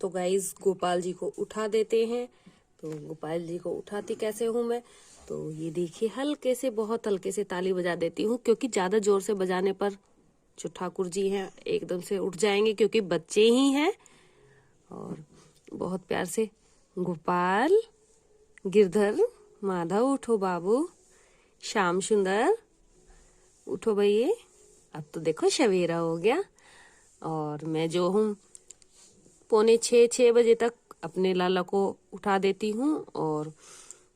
तो गाइज गोपाल जी को उठा देते हैं। तो गोपाल जी को उठाती कैसे हूँ मैं, तो ये देखिए हल्के से, बहुत हल्के से ताली बजा देती हूँ, क्योंकि ज्यादा जोर से बजाने पर जो ठाकुर जी हैं एकदम से उठ जाएंगे, क्योंकि बच्चे ही हैं। और बहुत प्यार से, गोपाल, गिरधर, माधव उठो बाबू, श्याम सुंदर उठो भैया। अब तो देखो सवेरा हो गया और मैं जो हूँ 5:45-6 बजे तक अपने लाला को उठा देती हूँ। और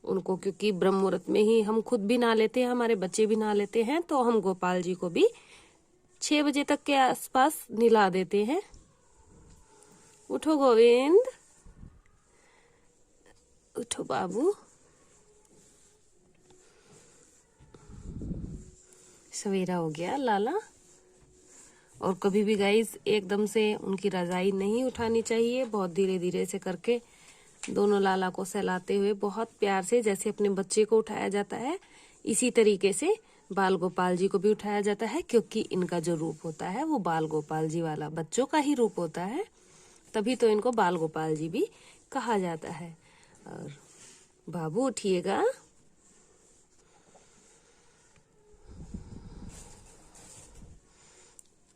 उनको, क्योंकि ब्रह्म मुहूर्त में ही हम खुद भी नहा लेते हैं, हमारे बच्चे भी नहा लेते हैं, तो हम गोपाल जी को भी 6 बजे तक के आसपास नहला देते हैं। उठो गोविंद, उठो बाबू, सवेरा हो गया लाला। और कभी भी गाइस एकदम से उनकी रजाई नहीं उठानी चाहिए, बहुत धीरे धीरे से करके दोनों लाला को सहलाते हुए बहुत प्यार से, जैसे अपने बच्चे को उठाया जाता है इसी तरीके से बाल गोपाल जी को भी उठाया जाता है, क्योंकि इनका जो रूप होता है वो बाल गोपाल जी वाला बच्चों का ही रूप होता है, तभी तो इनको बाल गोपाल जी भी कहा जाता है। और बाबू उठिएगा,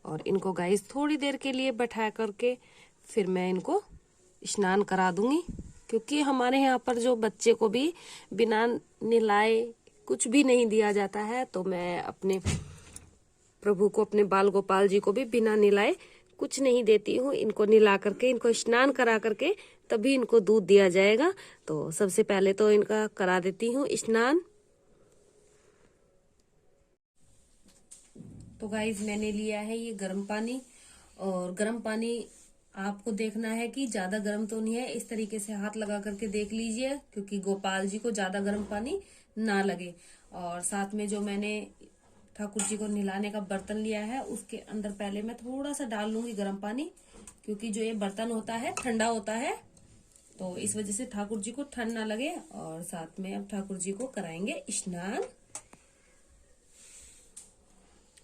और इनको गाइस थोड़ी देर के लिए बैठा करके फिर मैं इनको स्नान करा दूंगी, क्योंकि हमारे यहाँ पर जो बच्चे को भी बिना नहलाए कुछ भी नहीं दिया जाता है। तो मैं अपने प्रभु को, अपने बाल गोपाल जी को भी बिना नहलाए कुछ नहीं देती हूँ। इनको नहला करके, इनको स्नान करा करके तभी इनको दूध दिया जाएगा। तो सबसे पहले तो इनका करा देती हूँ स्नान। तो गाइज मैंने लिया है ये गर्म पानी, और गर्म पानी आपको देखना है कि ज्यादा गर्म तो नहीं है, इस तरीके से हाथ लगा करके देख लीजिए, क्योंकि गोपाल जी को ज्यादा गर्म पानी ना लगे। और साथ में जो मैंने ठाकुर जी को नहलाने का बर्तन लिया है, उसके अंदर पहले मैं थोड़ा सा डाल लूंगी गर्म पानी, क्योंकि जो ये बर्तन होता है ठंडा होता है, तो इस वजह से ठाकुर जी को ठंड ना लगे। और साथ में अब ठाकुर जी को कराएंगे स्नान।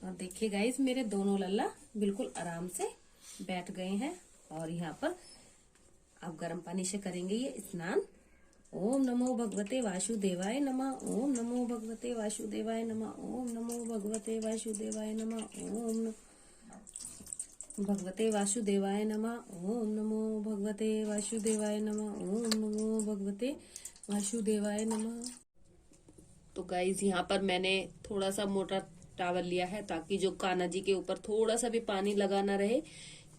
और देखिए गाइस, मेरे दोनों लल्ला बिल्कुल आराम से बैठ गए हैं, और यहाँ पर अब गर्म पानी से करेंगे ये स्नान। ओम नमो भगवते वासुदेवाय नमः, ओम नमो भगवते वासुदेवाय नमः, ओम नमो भगवते वासुदेवाय नमः, ओम भगवते वासुदेवाय नमः, ओम नमो भगवते वासुदेवाय नमः, ओम नमो भगवते वासुदेवाय नमः। तो गाइज यहाँ पर मैंने थोड़ा सा मोटा टावल लिया है, ताकि जो कान्हा जी के ऊपर थोड़ा सा भी पानी लगा ना रहे,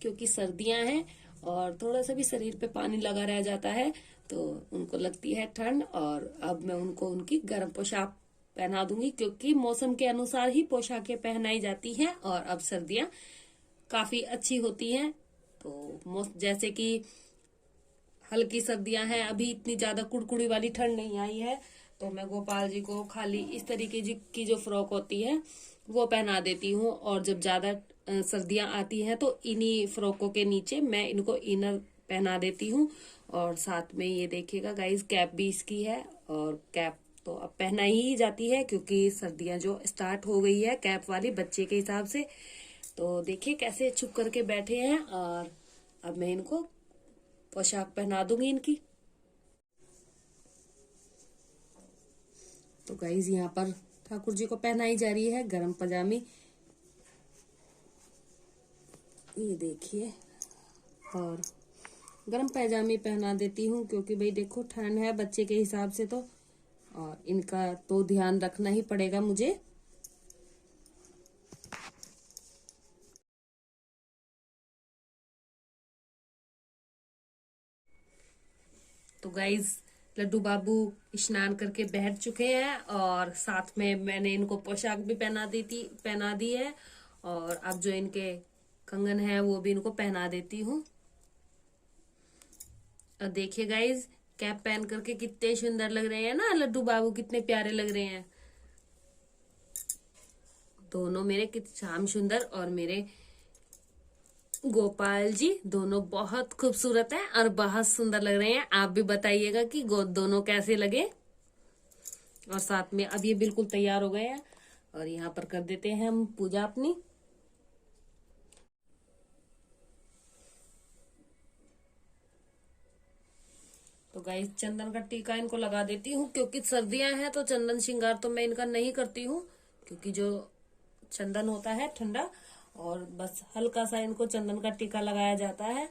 क्योंकि सर्दियां हैं और थोड़ा सा भी शरीर पे पानी लगा रह जाता है तो उनको लगती है ठंड। और अब मैं उनको उनकी गर्म पोशाक पहना दूंगी, क्योंकि मौसम के अनुसार ही पोशाकें पहनाई जाती हैं, और अब सर्दियां काफी अच्छी होती हैं। तो जैसे कि हल्की सर्दियां हैं, अभी इतनी ज्यादा कुड़कुड़ी वाली ठंड नहीं आई है, तो मैं गोपाल जी को खाली इस तरीके की जो फ्रॉक होती है वो पहना देती हूँ। और जब ज्यादा सर्दियां आती हैं तो इन्हीं फ्रॉकों के नीचे मैं इनको इनर पहना देती हूँ। और साथ में ये देखिएगा गाइस, कैप भी इसकी है, और कैप तो अब पहना ही जाती है, क्योंकि सर्दियां जो स्टार्ट हो गई है कैप वाली बच्चे के हिसाब से। तो देखिए कैसे छुप करके बैठे हैं, और अब मैं इनको पोशाक पहना दूंगी इनकी। तो गाइज यहाँ पर ठाकुर जी को पहनाई जा रही है गरम पजामी, ये देखिए। और गरम पैजामी पहना देती हूँ, क्योंकि भाई देखो ठंड है बच्चे के हिसाब से, तो और इनका तो ध्यान रखना ही पड़ेगा मुझे। तो गाइज लड्डू बाबू स्नान करके बैठ चुके हैं, और साथ में मैंने इनको पोशाक भी पहना दी है, और अब जो इनके कंगन है वो भी इनको पहना देती हूँ। और देखिए गाइज, कैप पहन करके कितने सुंदर लग रहे हैं ना लड्डू बाबू, कितने प्यारे लग रहे हैं दोनों मेरे, श्याम सुंदर और मेरे गोपाल जी दोनों बहुत खूबसूरत हैं और बहुत सुंदर लग रहे हैं। आप भी बताइएगा कि दोनों कैसे लगे। और साथ में अब ये बिल्कुल तैयार हो गए हैं, और यहाँ पर कर देते हैं हम पूजा अपनी। गाइस चंदन का टीका इनको लगा देती हूँ, क्योंकि सर्दियां हैं तो चंदन श्रृंगार तो मैं इनका नहीं करती हूँ, क्योंकि जो चंदन होता है ठंडा, और बस हल्का सा इनको चंदन का टीका लगाया जाता है।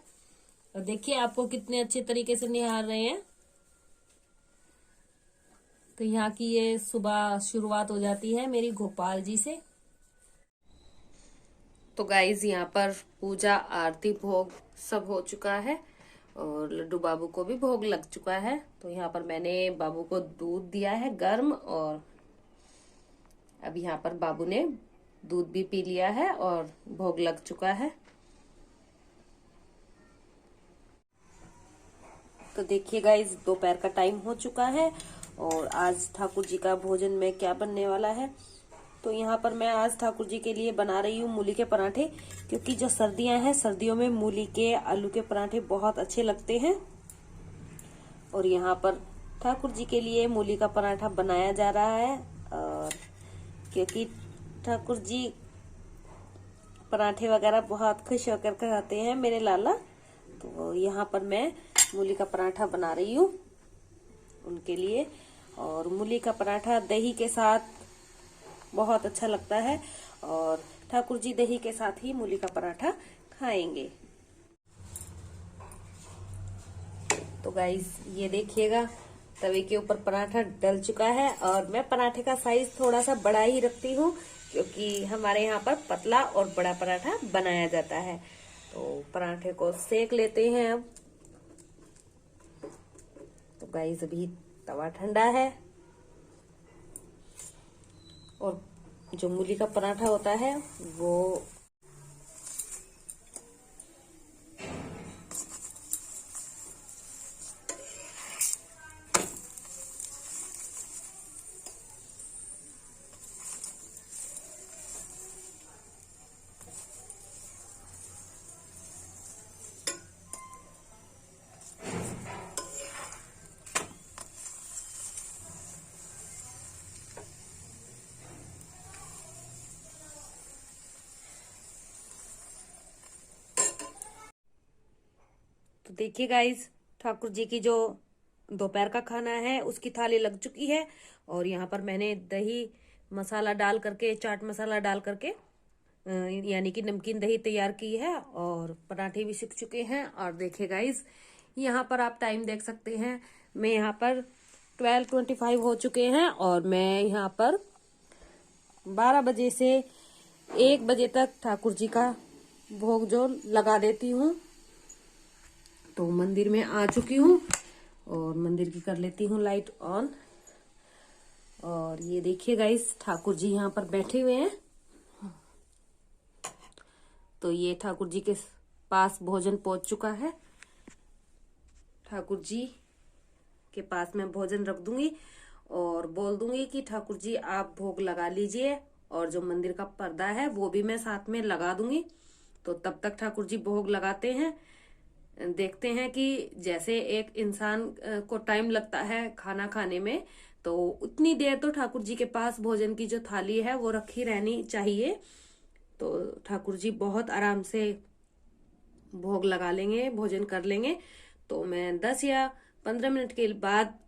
और देखिए आपको कितने अच्छे तरीके से निहार रहे हैं। तो यहाँ की ये सुबह शुरुआत हो जाती है मेरी गोपाल जी से। तो गाइज यहाँ पर पूजा आरती भोग सब हो चुका है और लड्डू बाबू को भी भोग लग चुका है। तो यहाँ पर मैंने बाबू को दूध दिया है गर्म, और अब यहाँ पर बाबू ने दूध भी पी लिया है और भोग लग चुका है। तो देखिए गाइज दोपहर का टाइम हो चुका है और आज ठाकुर जी का भोजन में क्या बनने वाला है। तो यहाँ पर मैं आज ठाकुर जी के लिए बना रही हूँ मूली के पराठे, क्योंकि जो सर्दियां हैं सर्दियों में मूली के आलू के पराठे बहुत अच्छे लगते हैं। और यहाँ पर ठाकुर जी के लिए मूली का पराठा बनाया जा रहा है, और क्योंकि ठाकुर जी पराठे वगैरह बहुत खुश होकर खाते हैं मेरे लाला, तो यहाँ पर मैं मूली का पराठा बना रही हूँ उनके लिए। और मूली का पराठा दही के साथ बहुत अच्छा लगता है और ठाकुर जी दही के साथ ही मूली का पराठा खाएंगे। तो गाइस ये देखिएगा तवे के ऊपर पराठा डल चुका है, और मैं पराठे का साइज थोड़ा सा बड़ा ही रखती हूँ, क्योंकि हमारे यहाँ पर पतला और बड़ा पराठा बनाया जाता है। तो पराठे को सेक लेते हैं अब। तो गाइस अभी तवा ठंडा है, और जो मूली का पराठा होता है वो तो देखिए गाइस ठाकुर जी की जो दोपहर का खाना है उसकी थाली लग चुकी है, और यहाँ पर मैंने दही मसाला डाल करके, चाट मसाला डाल करके यानी कि नमकीन दही तैयार की है, और पराठे भी सिक चुके हैं। और देखिए गाइस यहाँ पर आप टाइम देख सकते हैं, मैं यहाँ पर 12:25 हो चुके हैं, और मैं यहाँ पर 12 बजे से 1 बजे तक ठाकुर जी का भोग जो लगा देती हूँ। तो मंदिर में आ चुकी हूँ और मंदिर की कर लेती हूँ लाइट ऑन। और ये देखिए गाइस ठाकुर जी यहाँ पर बैठे हुए हैं। तो ये ठाकुर जी के पास भोजन पहुंच चुका है। ठाकुर जी के पास मैं भोजन रख दूंगी और बोल दूंगी कि ठाकुर जी आप भोग लगा लीजिए, और जो मंदिर का पर्दा है वो भी मैं साथ में लगा दूंगी। तो तब तक ठाकुर जी भोग लगाते हैं। देखते हैं कि जैसे एक इंसान को टाइम लगता है खाना खाने में, तो उतनी देर तो ठाकुर जी के पास भोजन की जो थाली है वो रखी रहनी चाहिए। तो ठाकुर जी बहुत आराम से भोग लगा लेंगे, भोजन कर लेंगे। तो मैं 10 या 15 मिनट के बाद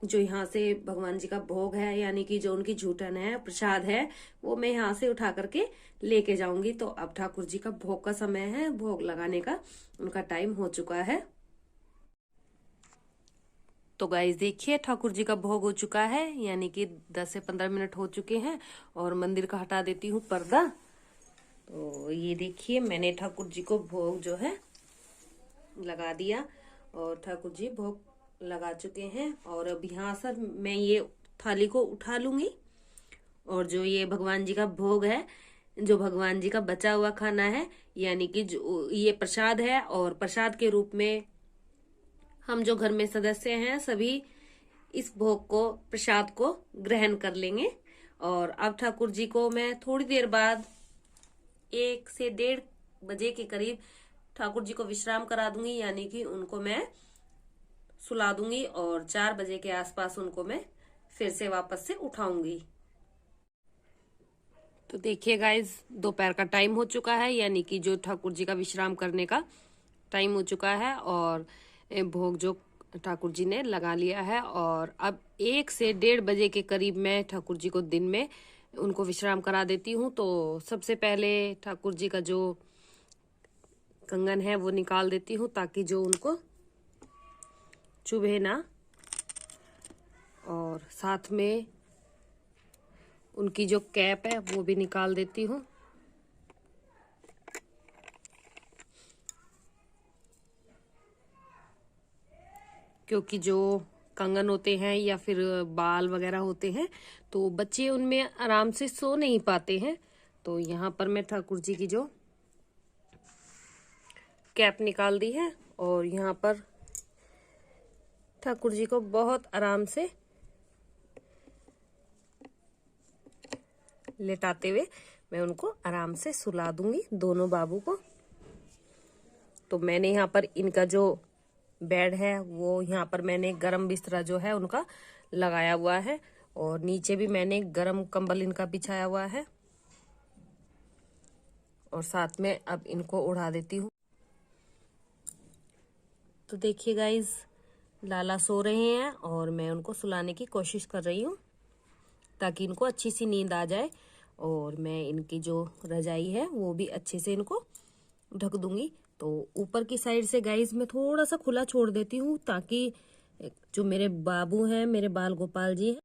जो यहाँ से भगवान जी का भोग है, यानी कि जो उनकी झूठन है, प्रसाद है, वो मैं यहाँ से उठा करके लेके जाऊंगी। तो अब ठाकुर जी का भोग का समय है, भोग लगाने का उनका टाइम हो चुका है। तो गाइस देखिए ठाकुर जी का भोग हो चुका है, यानी कि 10 से 15 मिनट हो चुके हैं, और मंदिर का हटा देती हूँ पर्दा। तो ये देखिए मैंने ठाकुर जी को भोग जो है लगा दिया, और ठाकुर जी भोग लगा चुके हैं। और अब यहाँ सर मैं ये थाली को उठा लूंगी, और जो ये भगवान जी का भोग है, जो भगवान जी का बचा हुआ खाना है, यानी कि जो ये प्रसाद है, और प्रसाद के रूप में हम जो घर में सदस्य हैं सभी इस भोग को, प्रसाद को ग्रहण कर लेंगे। और अब ठाकुर जी को मैं थोड़ी देर बाद 1 से 1:30 बजे के करीब ठाकुर जी को विश्राम करा दूंगी, यानी कि उनको मैं सुला दूंगी, और 4 बजे के आसपास उनको मैं फिर से वापस से उठाऊंगी। तो देखिए गाइज दोपहर का टाइम हो चुका है, यानी कि जो ठाकुर जी का विश्राम करने का टाइम हो चुका है, और भोग जो ठाकुर जी ने लगा लिया है। और अब 1 से 1:30 बजे के करीब मैं ठाकुर जी को दिन में उनको विश्राम करा देती हूँ। तो सबसे पहले ठाकुर जी का जो कंगन है वो निकाल देती हूँ ताकि जो उनको चुभे ना, और साथ में उनकी जो कैप है वो भी निकाल देती हूँ। क्योंकि जो कंगन होते हैं या फिर बाल वगैरह होते हैं तो बच्चे उनमें आराम से सो नहीं पाते हैं। तो यहाँ पर मैं ठाकुर जी की जो कैप निकाल दी है और यहाँ पर ठाकुर जी को बहुत आराम से लेटाते हुए मैं उनको आराम से सुला दूंगी, दोनों बाबू को। तो मैंने यहाँ पर इनका जो बेड है वो यहाँ पर मैंने गरम बिस्तरा जो है उनका लगाया हुआ है, और नीचे भी मैंने गरम कंबल इनका बिछाया हुआ है, और साथ में अब इनको उड़ा देती हूँ। तो देखिए गाइज, लाला सो रहे हैं और मैं उनको सुलाने की कोशिश कर रही हूँ ताकि इनको अच्छी सी नींद आ जाए। और मैं इनकी जो रजाई है वो भी अच्छे से इनको ढक दूंगी। तो ऊपर की साइड से गाइज मैं थोड़ा सा खुला छोड़ देती हूँ ताकि जो मेरे बाबू हैं, मेरे बाल गोपाल जी हैं,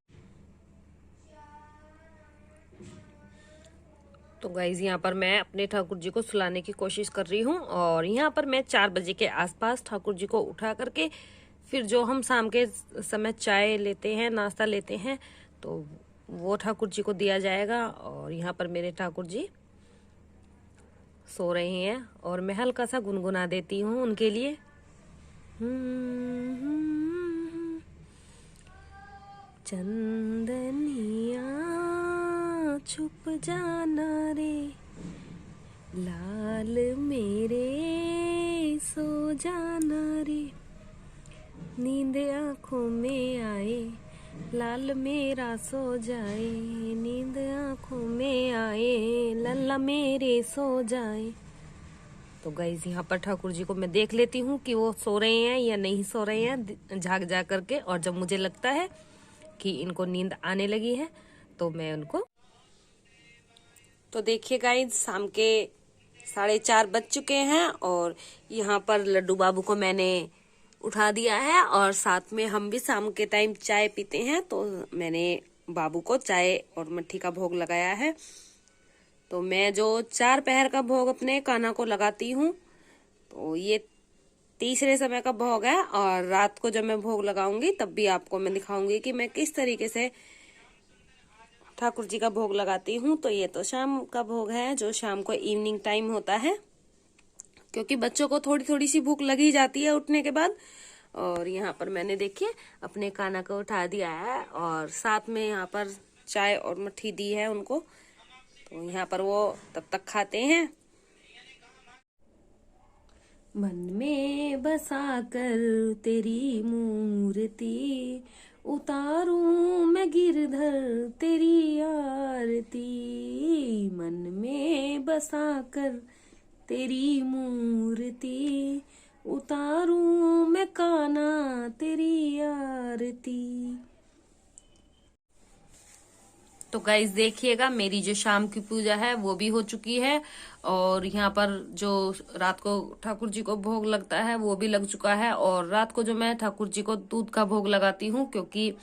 तो गाइज यहाँ पर मैं अपने ठाकुर जी को सुलाने की कोशिश कर रही हूँ। और यहाँ पर मैं 4 बजे के आसपास ठाकुर जी को उठा करके फिर जो हम शाम के समय चाय लेते हैं, नाश्ता लेते हैं, तो वो ठाकुर जी को दिया जाएगा। और यहाँ पर मेरे ठाकुर जी सो रहे हैं और मैं हल्का सा गुनगुना देती हूँ उनके लिए। चंदनिया छुप जाना रे, लाल मेरे सो जाना रे, नींद आँखों में आए, लाल मेरा सो जाए, नींद आँखों में आए, लल्ला मेरे सो जाए। तो गाइस यहाँ पर ठाकुर जी को मैं देख लेती हूँ कि वो सो रहे हैं या नहीं सो रहे हैं, झाँक जा करके। और जब मुझे लगता है कि इनको नींद आने लगी है तो मैं उनको, तो देखिए गाइस, शाम के 4:30 बज चुके हैं और यहाँ पर लड्डू बाबू को मैंने उठा दिया है। और साथ में हम भी शाम के टाइम चाय पीते हैं, तो मैंने बाबू को चाय और मट्ठी का भोग लगाया है। तो मैं जो 4 पहर का भोग अपने कान्हा को लगाती हूँ, तो ये तीसरे समय का भोग है। और रात को जब मैं भोग लगाऊंगी तब भी आपको मैं दिखाऊंगी कि मैं किस तरीके से ठाकुर जी का भोग लगाती हूँ। तो ये तो शाम का भोग है जो शाम को इवनिंग टाइम होता है, क्योंकि बच्चों को थोड़ी थोड़ी सी भूख लगी जाती है उठने के बाद। और यहाँ पर मैंने देखिए अपने कान्हा को उठा दिया है और साथ में यहाँ पर चाय और मट्ठी दी है उनको। तो यहाँ पर वो तब तक खाते हैं। मन में बसा कर तेरी मूर्ति, उतारूं मैं गिरधर तेरी आरती, मन में बसा कर तेरी मूर्ति, उतारूं मैं कान्हा तेरी आरती। तो गाइस देखिएगा, मेरी जो शाम की पूजा है वो भी हो चुकी है। और यहाँ पर जो रात को ठाकुर जी को भोग लगता है वो भी लग चुका है। और रात को जो मैं ठाकुर जी को दूध का भोग लगाती हूँ, क्योंकि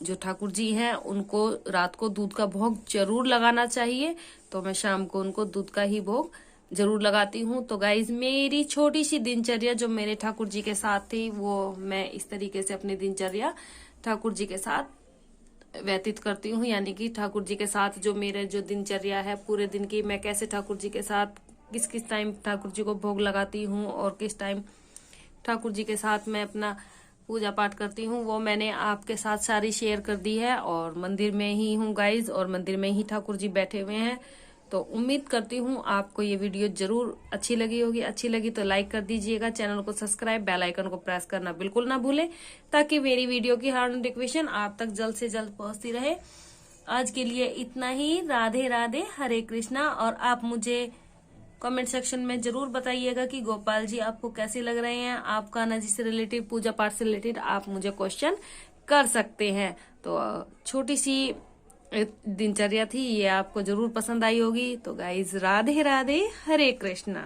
जो ठाकुर जी हैं उनको रात को दूध का भोग जरूर लगाना चाहिए। तो मैं शाम को उनको दूध का ही भोग जरूर लगाती हूँ। तो गाइज मेरी छोटी सी दिनचर्या जो मेरे ठाकुर जी के साथ थी, वो मैं इस तरीके से अपनी दिनचर्या ठाकुर जी के साथ व्यतीत करती हूँ। यानी कि ठाकुर जी के साथ जो मेरे जो दिनचर्या है पूरे दिन की, मैं कैसे ठाकुर जी के साथ किस किस टाइम ठाकुर जी को भोग लगाती हूँ और किस टाइम ठाकुर जी के साथ मैं अपना पूजा पाठ करती हूँ, वो मैंने आपके साथ सारी शेयर कर दी है। और मंदिर में ही हूँ गाइज, और मंदिर में ही ठाकुर जी बैठे हुए हैं। तो उम्मीद करती हूँ आपको ये वीडियो जरूर अच्छी लगी होगी। अच्छी लगी तो लाइक कर दीजिएगा, चैनल को सब्सक्राइब, बेल आइकन को प्रेस करना बिल्कुल ना भूलें, ताकि मेरी वीडियो की हर नोटिफिकेशन आप तक जल्द से जल्द पहुंचती रहे। आज के लिए इतना ही। राधे राधे, हरे कृष्णा। और आप मुझे कमेंट सेक्शन में जरूर बताइएगा कि गोपाल जी आपको कैसे लग रहे हैं। आपका ना जिससे रिलेटेड, पूजा पाठ से रिलेटेड आप मुझे क्वेश्चन कर सकते हैं। तो छोटी सी एक दिनचर्या थी, ये आपको जरूर पसंद आई होगी। तो गाइज राधे राधे, हरे कृष्णा।